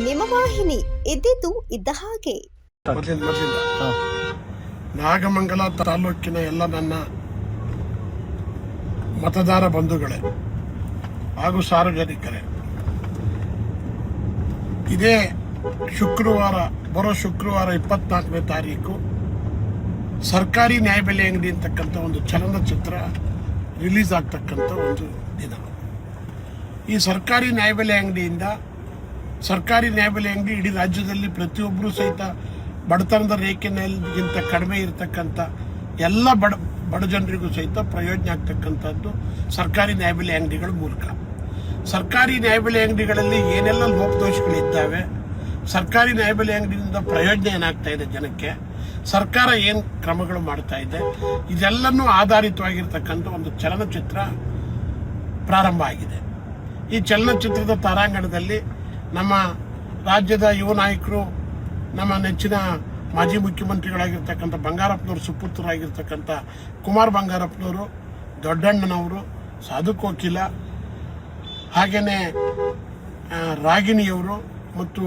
ನಿಮ್ಮ ವಾಹಿನಿ. ಇದ್ದಿದ್ದು ಇದ್ದ ಹಾಗೆ. ನಾಗಮಂಗಲ ತಾಲೂಕಿನ ಎಲ್ಲ ನನ್ನ ಮತದಾರ ಬಂಧುಗಳೇ ಹಾಗೂ ಸಾರ್ವಜನಿಕರೇ, ಇದೇ ಬರೋ ಶುಕ್ರವಾರ 24ನೇ ತಾರೀಕು ಸರ್ಕಾರಿ ನ್ಯಾಯಬೆಲೆ ಅಂಗಡಿ ಅಂತಕ್ಕಂಥ ಒಂದು ಚಲನಚಿತ್ರ ರಿಲೀಸ್ ಆಗ್ತಕ್ಕಂಥ ಒಂದು ದಿನ. ಈ ಸರ್ಕಾರಿ ನ್ಯಾಯಬೆಲೆ ಅಂಗಡಿಯಿಂದ ಇಡೀ ರಾಜ್ಯದಲ್ಲಿ ಪ್ರತಿಯೊಬ್ಬರೂ ಸಹಿತ ಬಡತನದ ರೇಖೆಗಿಂತ ಕಡಿಮೆ ಇರತಕ್ಕಂಥ ಎಲ್ಲ ಬಡ ಜನರಿಗೂ ಸಹಿತ ಪ್ರಯೋಜನ ಆಗ್ತಕ್ಕಂಥದ್ದು ಸರ್ಕಾರಿ ನ್ಯಾಯಬೆಲೆ ಅಂಗಡಿಗಳ ಮೂಲಕ. ಸರ್ಕಾರಿ ನ್ಯಾಯಬೆಲೆ ಅಂಗಡಿಗಳಲ್ಲಿ ಏನೆಲ್ಲ ಲೋಪದೋಷಗಳಿದ್ದಾವೆ, ಸರ್ಕಾರಿ ನ್ಯಾಯಬೆಲೆ ಅಂಗಡಿಯಿಂದ ಪ್ರಯೋಜನ ಏನಾಗ್ತಾ ಇದೆ ಜನಕ್ಕೆ, ಸರ್ಕಾರ ಏನು ಕ್ರಮಗಳು ಮಾಡ್ತಾ ಇದೆ, ಇದೆಲ್ಲನೂ ಆಧಾರಿತವಾಗಿರ್ತಕ್ಕಂಥ ಒಂದು ಚಲನಚಿತ್ರ ಪ್ರಾರಂಭ ಆಗಿದೆ. ಈ ಚಲನಚಿತ್ರದ ತಾರಾಂಗಣದಲ್ಲಿ ನಮ್ಮ ರಾಜ್ಯದ ಯುವ ನಾಯಕರು, ನಮ್ಮ ನೆಚ್ಚಿನ ಮಾಜಿ ಮುಖ್ಯಮಂತ್ರಿಗಳಾಗಿರ್ತಕ್ಕಂಥ ಬಂಗಾರಪ್ಪನವರು ಸುಪುತ್ರರಾಗಿರ್ತಕ್ಕಂಥ ಕುಮಾರ್ ಬಂಗಾರಪ್ಪನವರು, ದೊಡ್ಡಣ್ಣನವರು, ಸಾಧು ಕೋಕಿಲ, ಹಾಗೆಯೇ ರಾಗಿಣಿಯವರು ಮತ್ತು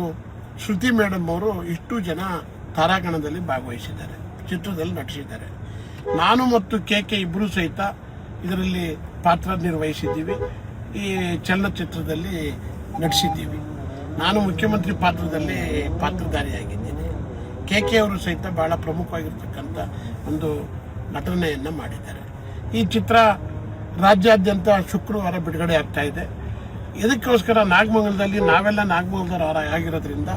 ಶ್ರುತಿ ಮೇಡಮ್ ಅವರು ಇಷ್ಟು ಜನ ತಾರಾಗಣದಲ್ಲಿ ಭಾಗವಹಿಸಿದ್ದಾರೆ, ಚಿತ್ರದಲ್ಲಿ ನಟಿಸಿದ್ದಾರೆ. ನಾನು ಮತ್ತು KK ಇಬ್ಬರೂ ಸಹಿತ ಇದರಲ್ಲಿ ಪಾತ್ರ ನಿರ್ವಹಿಸಿದ್ದೀವಿ, ಈ ಚಲನಚಿತ್ರದಲ್ಲಿ ನಟಿಸಿದ್ದೀವಿ. ನಾನು ಮುಖ್ಯಮಂತ್ರಿ ಪಾತ್ರದಲ್ಲಿ ಪಾತ್ರಧಾರಿಯಾಗಿದ್ದೀನಿ. KK ಅವರು ಸಹಿತ ಬಹಳ ಪ್ರಮುಖವಾಗಿರ್ತಕ್ಕಂಥ ಒಂದು ನಟನೆಯನ್ನು ಮಾಡಿದ್ದಾರೆ. ಈ ಚಿತ್ರ ರಾಜ್ಯಾದ್ಯಂತ ಶುಕ್ರವಾರ ಬಿಡುಗಡೆ ಆಗ್ತಾ ಇದೆ. ಇದಕ್ಕೋಸ್ಕರ ನಾಗಮಂಗಲದಲ್ಲಿ ನಾವೆಲ್ಲ ನಾಗಮಂಗಲದವರ ಆಗಿರೋದ್ರಿಂದ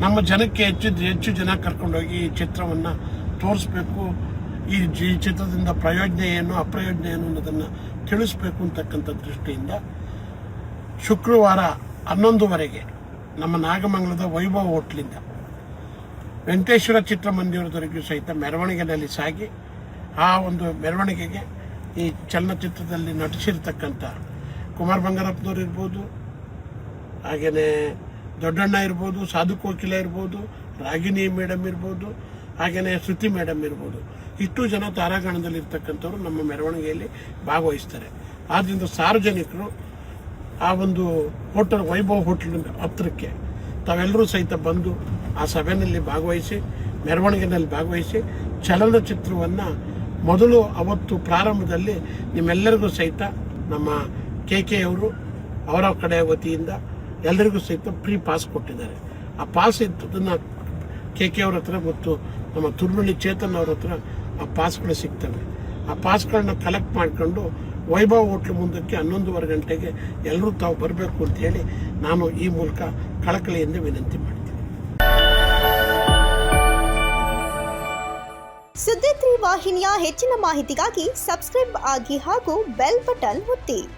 ನಮ್ಮ ಜನಕ್ಕೆ ಹೆಚ್ಚು ಜನ ಕರ್ಕೊಂಡೋಗಿ ಈ ಚಿತ್ರವನ್ನು ತೋರಿಸ್ಬೇಕು, ಈ ಚಿತ್ರದಿಂದ ಪ್ರಯೋಜನ ಏನು ಅಪ್ರಯೋಜನ ಏನು ಅನ್ನೋದನ್ನು ತಿಳಿಸ್ಬೇಕು ಅಂತಕ್ಕಂಥ ದೃಷ್ಟಿಯಿಂದ ಶುಕ್ರವಾರ 11ವರೆಗೆ ನಮ್ಮ ನಾಗಮಂಗಲದ ವೈಭವ್ ಹೋಟ್ಲಿಂದ ವೆಂಕಟೇಶ್ವರ ಚಿತ್ರಮಂದಿರದವರೆಗೂ ಸಹಿತ ಮೆರವಣಿಗೆಯಲ್ಲಿ ಸಾಗಿ, ಆ ಒಂದು ಮೆರವಣಿಗೆಗೆ ಈ ಚಲನಚಿತ್ರದಲ್ಲಿ ನಟಿಸಿರ್ತಕ್ಕಂಥ ಕುಮಾರ್ ಬಂಗಾರಪ್ಪನವ್ರು ಇರ್ಬೋದು, ಹಾಗೆಯೇ ದೊಡ್ಡಣ್ಣ ಇರ್ಬೋದು, ಸಾಧು ಕೋಕಿಲ ಇರ್ಬೋದು, ರಾಗಿಣಿ ಮೇಡಮ್ ಇರ್ಬೋದು, ಹಾಗೆಯೇ ಶ್ರುತಿ ಮೇಡಮ್ ಇರ್ಬೋದು, ಇಷ್ಟು ಜನ ತಾರಾಗಣದಲ್ಲಿ ಇರ್ತಕ್ಕಂಥವ್ರು ನಮ್ಮ ಮೆರವಣಿಗೆಯಲ್ಲಿ ಭಾಗವಹಿಸ್ತಾರೆ. ಆದ್ದರಿಂದ ಸಾರ್ವಜನಿಕರು ಆ ಒಂದು ಹೋಟೆಲ್ ವೈಭವ್ ಹೋಟೆಲ್ ಹತ್ತಿರಕ್ಕೆ ತಾವೆಲ್ಲರೂ ಸಹಿತ ಬಂದು ಆ ಸಭೆಯಲ್ಲಿ ಭಾಗವಹಿಸಿ, ಮೆರವಣಿಗೆಯಲ್ಲಿ ಭಾಗವಹಿಸಿ, ಚಲನಚಿತ್ರವನ್ನು ಮೊದಲು ಅವತ್ತು ಪ್ರಾರಂಭದಲ್ಲಿ ನಿಮ್ಮೆಲ್ಲರಿಗೂ ಸಹಿತ ನಮ್ಮ KK ಅವರು ಅವರ ಕಡೆ ವತಿಯಿಂದ ಎಲ್ಲರಿಗೂ ಸಹಿತ ಫ್ರೀ ಪಾಸ್ ಕೊಟ್ಟಿದ್ದಾರೆ. ಆ ಪಾಸ್ ಇದನ್ನು KK ಅವ್ರ ಹತ್ರ ಮತ್ತು ನಮ್ಮ ತುರ್ಮಳ್ಳಿ ಚೇತನ್ ಅವ್ರ ಹತ್ರ ಆ ಪಾಸ್ಗಳು ಸಿಗ್ತವೆ. ಆ ಪಾಸ್ಗಳನ್ನ ಕಲೆಕ್ಟ್ ಮಾಡಿಕೊಂಡು ವೈಭವ್ ಹೋಟ್ಲ್ ಮುಂದಕ್ಕೆ 11:15 ಗಂಟೆಗೆ ಎಲ್ಲರೂ ತಾವು ಬರಬೇಕು ಅಂತ ಹೇಳಿ ನಾನು ಈ ಮೂಲಕ ಕಳಕಳಿಯಿಂದ ವಿನಂತಿ ಮಾಡ್ತೀನಿ. ಸುದ್ದಿ 3 ವಾಹಿನಿಯ ಹೆಚ್ಚಿನ ಮಾಹಿತಿಗಾಗಿ ಸಬ್ಸ್ಕ್ರೈಬ್ ಆಗಿ ಹಾಗೂ ಬೆಲ್ ಬಟನ್ ಒತ್ತಿ.